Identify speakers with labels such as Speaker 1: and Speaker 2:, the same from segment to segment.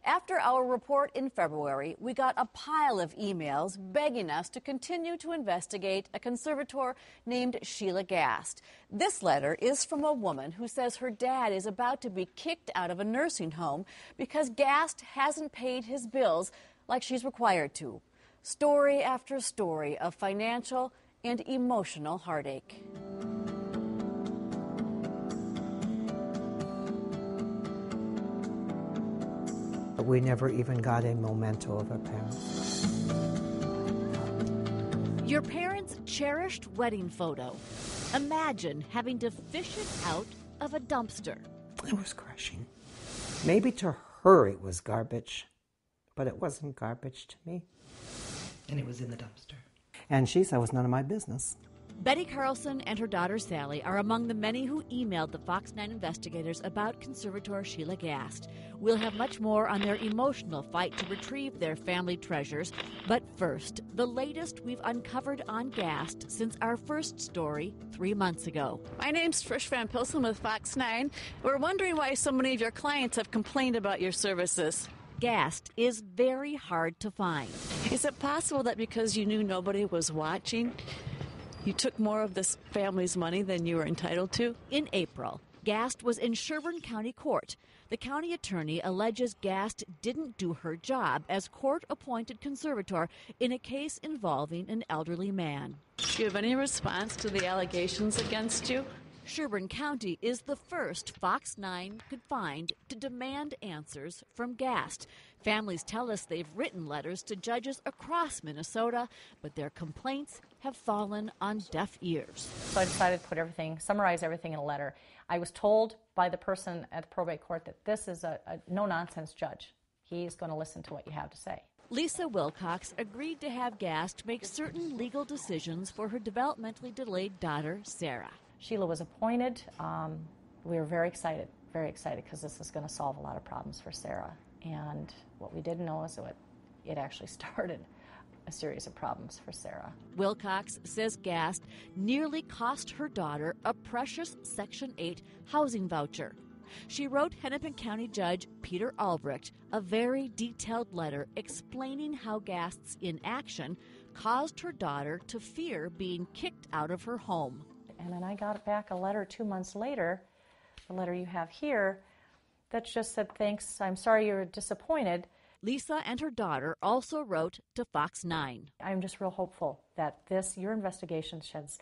Speaker 1: After our report in February, we got a pile of emails begging us to continue to investigate a conservator named Sheila Gast. This letter is from a woman who says her dad is about to be kicked out of a nursing home because Gast hasn't paid his bills like she's required to. Story after story of financial and emotional heartache.
Speaker 2: We never even got a memento of our parents.
Speaker 3: Your parents' cherished wedding photo. Imagine having to fish it out of a dumpster.
Speaker 2: It was crushing. Maybe to her it was garbage, but it wasn't garbage to me.
Speaker 4: And it was in the dumpster.
Speaker 2: And she said it was none of my business.
Speaker 3: Betty Carlson and her daughter Sally are among the many who emailed the Fox 9 investigators about conservator Sheila Gast. We'll have much more on their emotional fight to retrieve their family treasures. But first, the latest we've uncovered on Gast since our first story 3 months ago.
Speaker 5: My name's Trish Van Pilsen with Fox 9. We're wondering why so many of your clients have complained about your services.
Speaker 3: Gast is very hard to find.
Speaker 5: Is it possible that because you knew nobody was watching, you took more of this family's money than you were entitled to?
Speaker 3: In April, Gast was in Sherburne County Court. The county attorney alleges Gast didn't do her job as court-appointed conservator in a case involving an elderly man.
Speaker 5: Do you have any response to the allegations against you?
Speaker 3: Sherburne County is the first Fox 9 could find to demand answers from Gast. Families tell us they've written letters to judges across Minnesota, but their complaints have fallen on deaf ears.
Speaker 6: So I decided to summarize everything in a letter. I was told by the person at the probate court that this is a no-nonsense judge. He's going to listen to what you have to say.
Speaker 3: Lisa Wilcox agreed to have Gast make certain legal decisions for her developmentally delayed daughter, Sarah.
Speaker 6: Sheila was appointed. We were very excited because this is going to solve a lot of problems for Sarah. And what we didn't know is that it actually started a series of problems for Sarah.
Speaker 3: Wilcox says Gast nearly cost her daughter a precious Section 8 housing voucher. She wrote Hennepin County Judge Peter Albrecht a very detailed letter explaining how Gast's inaction caused her daughter to fear being kicked out of her home.
Speaker 6: And then I got back a letter 2 months later, the letter you have here, that just said, thanks, I'm sorry you were disappointed.
Speaker 3: Lisa and her daughter also wrote to Fox 9.
Speaker 6: I'm just real hopeful that your investigation sheds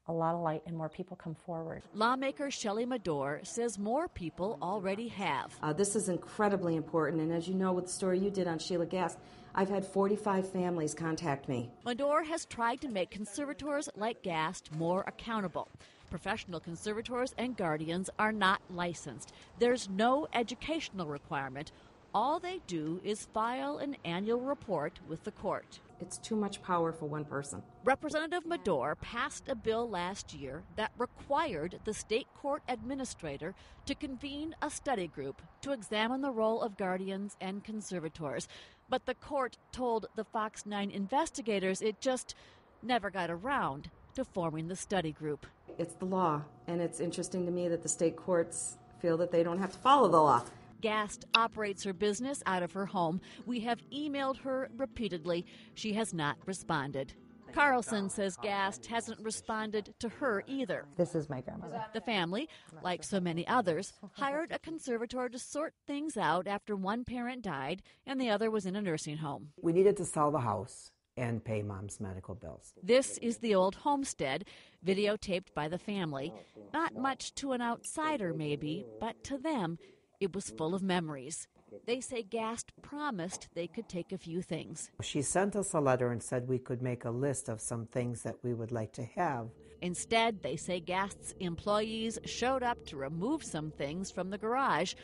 Speaker 6: a lot of light and more people come forward.
Speaker 3: Lawmaker Shelley Madore says more people already have.
Speaker 7: This is incredibly important, and as you know with the story you did on Sheila Gast, I've had 45 families contact me.
Speaker 3: Madore has tried to make conservators like Gast more accountable. Professional conservators and guardians are not licensed. There's no educational requirement. All they do is file an annual report with the court.
Speaker 7: It's too much power for one person.
Speaker 3: Representative Madore passed a bill last year that required the state court administrator to convene a study group to examine the role of guardians and conservators. But the court told the Fox 9 investigators it just never got around to forming the study group.
Speaker 7: It's the law, and it's interesting to me that the state courts feel that they don't have to follow the law.
Speaker 3: Gast operates her business out of her home. We have emailed her repeatedly. She has not responded. Carlson says Gast hasn't responded to her either.
Speaker 8: This is my grandmother.
Speaker 3: The family, like so many others, hired a conservator to sort things out after one parent died and the other was in a nursing home.
Speaker 2: We needed to sell the house and pay Mom's medical bills.
Speaker 3: This is the old homestead, videotaped by the family. Not much to an outsider, maybe, but to them, it was full of memories. They say Gast promised they could take a few things.
Speaker 2: She sent us a letter and said we could make a list of some things that we would like to have.
Speaker 3: Instead, they say Gast's employees showed up to remove some things from the garage.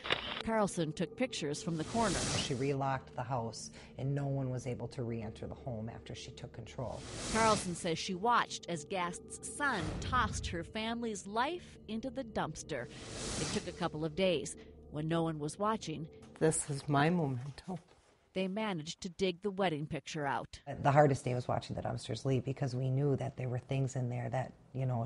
Speaker 3: Carlson took pictures from the corner.
Speaker 8: She relocked the house, and no one was able to re-enter the home after she took control.
Speaker 3: Carlson says she watched as Gast's son tossed her family's life into the dumpster. It took a couple of days. When no one was watching,
Speaker 2: this is my memento.
Speaker 3: They managed to dig the wedding picture out.
Speaker 8: The hardest day was watching the dumpsters leave because we knew that there were things in there that,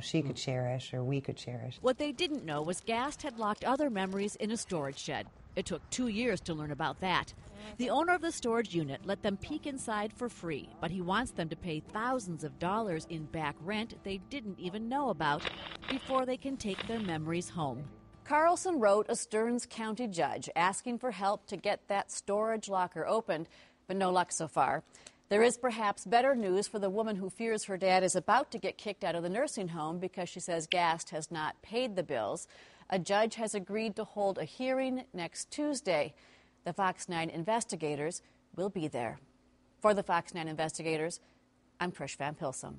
Speaker 8: she could cherish or we could cherish.
Speaker 3: What they didn't know was Gast had locked other memories in a storage shed. It took 2 years to learn about that. The owner of the storage unit let them peek inside for free, but he wants them to pay thousands of dollars in back rent they didn't even know about before they can take their memories home.
Speaker 1: Carlson wrote a Stearns County judge asking for help to get that storage locker opened, but no luck so far. There is perhaps better news for the woman who fears her dad is about to get kicked out of the nursing home because she says Gast has not paid the bills. A judge has agreed to hold a hearing next Tuesday. The Fox 9 investigators will be there. For the Fox 9 investigators, I'm Trish Van Pilsum.